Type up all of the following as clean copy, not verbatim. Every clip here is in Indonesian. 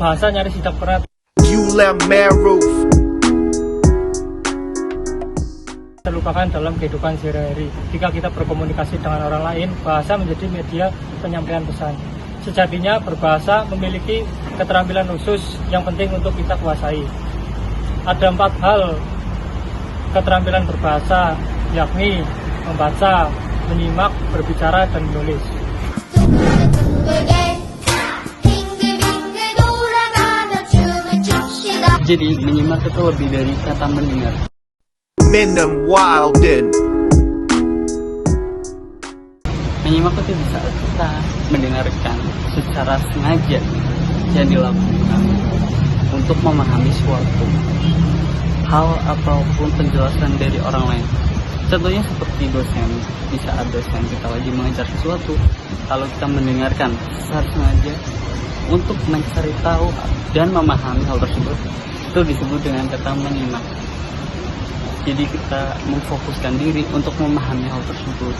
bahasa nyaris tidak berat. Terlupakan dalam kehidupan sehari-hari. Jika kita berkomunikasi dengan orang lain, bahasa menjadi media penyampaian pesan. Sejatinya berbahasa memiliki keterampilan khusus yang penting untuk kita kuasai. Ada 4 hal keterampilan berbahasa, yakni membaca, menyimak, berbicara, dan menulis. Jadi menyimak itu lebih dari kata mendengar. Menyimak itu bisa kita mendengarkan secara sengaja yang dilakukan untuk memahami suatu hal ataupun penjelasan dari orang lain. Contohnya seperti dosen, di saat dosen kita lagi mengajar sesuatu, kalau kita mendengarkan secara sengaja untuk mencari tahu dan memahami hal tersebut, itu disebut dengan kata menyimak. Jadi kita memfokuskan diri untuk memahami hal tersebut.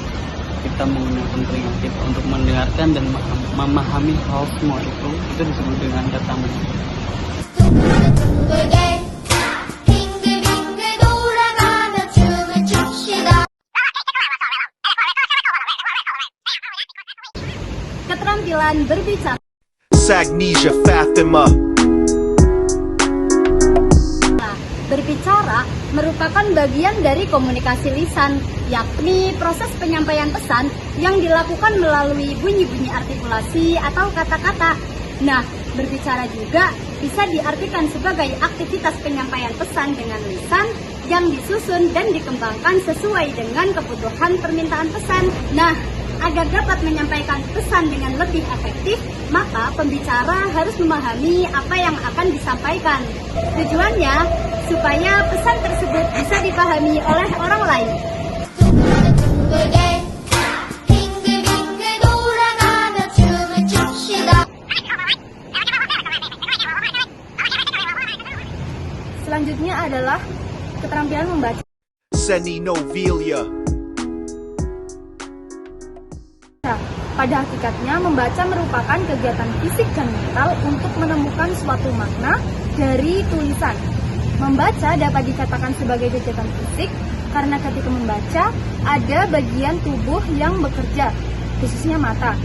Kita menggunakan telinga kita untuk mendengarkan dan memahami hal semua itu disebut dengan kata menyimak. Keterampilan berbicara. Sagnesia Fatima. Berbicara merupakan bagian dari komunikasi lisan, yakni proses penyampaian pesan yang dilakukan melalui bunyi-bunyi artikulasi atau kata-kata. Nah, berbicara juga bisa diartikan sebagai aktivitas penyampaian pesan dengan lisan yang disusun dan dikembangkan sesuai dengan kebutuhan permintaan pesan. Nah, agar dapat menyampaikan pesan dengan lebih efektif, maka pembicara harus memahami apa yang akan disampaikan. Tujuannya, supaya pesan tersebut bisa dipahami oleh orang lain. Selanjutnya adalah keterampilan membaca. Seninovilia. Pada hakikatnya, membaca merupakan kegiatan fisik dan mental untuk menemukan suatu makna dari tulisan. Membaca dapat dikatakan sebagai kegiatan fisik karena ketika membaca ada bagian tubuh yang bekerja, khususnya mata.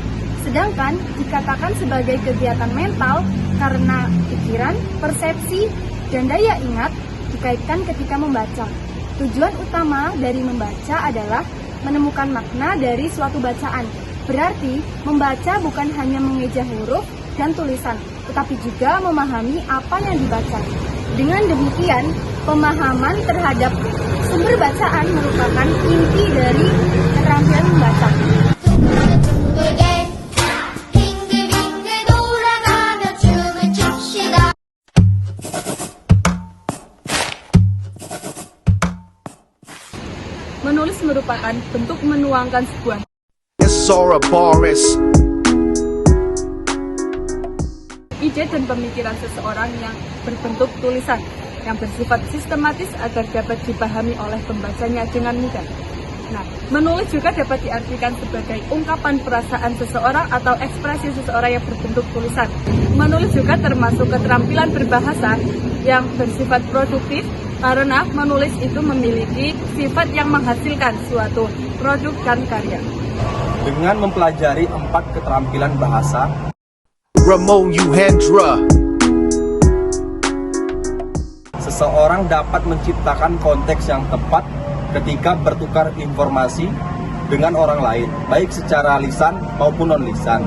Sedangkan dikatakan sebagai kegiatan mental karena pikiran, persepsi, dan daya ingat dikaitkan ketika membaca. Tujuan utama dari membaca adalah menemukan makna dari suatu bacaan. Berarti, membaca bukan hanya mengeja huruf dan tulisan, tetapi juga memahami apa yang dibaca. Dengan demikian, pemahaman terhadap sumber bacaan merupakan inti dari keterampilan membaca. Menulis merupakan bentuk menuangkan sebuah ide dan pemikiran seseorang yang berbentuk tulisan yang bersifat sistematis agar dapat dipahami oleh pembacanya dengan mudah. Nah, menulis juga dapat diartikan sebagai ungkapan perasaan seseorang atau ekspresi seseorang yang berbentuk tulisan. Menulis juga termasuk keterampilan berbahasa yang bersifat produktif karena menulis itu memiliki sifat yang menghasilkan suatu produk dan karya. Dengan mempelajari 4 keterampilan bahasa, Ramon Yuhendra. seseorang dapat menciptakan konteks yang tepat ketika bertukar informasi dengan orang lain, baik secara lisan maupun non-lisan.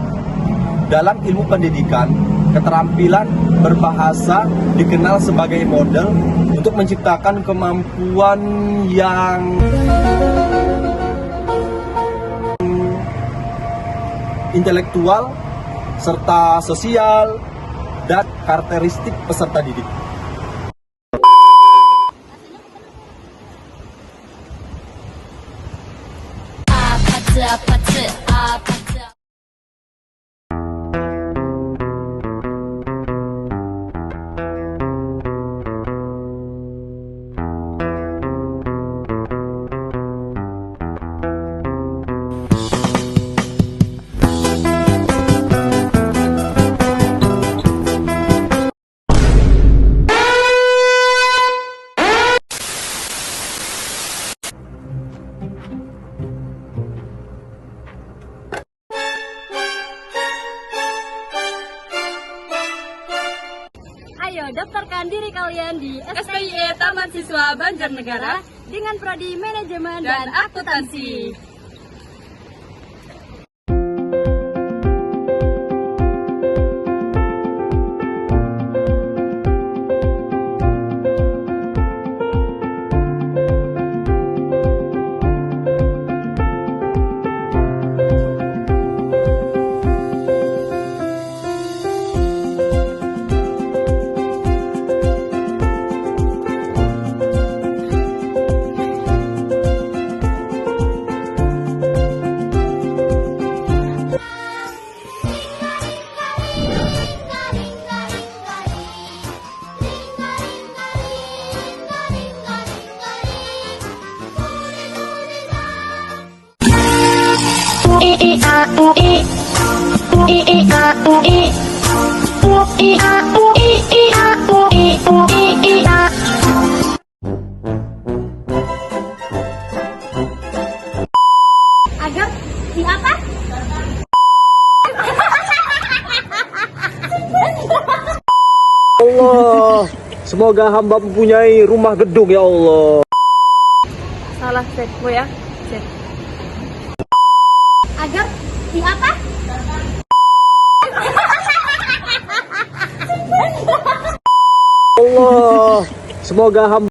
Dalam ilmu pendidikan, keterampilan berbahasa dikenal sebagai model untuk menciptakan kemampuan yang intelektual, serta sosial, dan karakteristik peserta didik. daftarkan diri kalian di SPIE Taman Siswa Banjarnegara dengan prodi Manajemen dan Akuntansi. Agar si apa? Allah, semoga hamba mempunyai rumah gedung ya Allah. Salah set gue ya. Set. Agar si apa? Allah, semoga hamba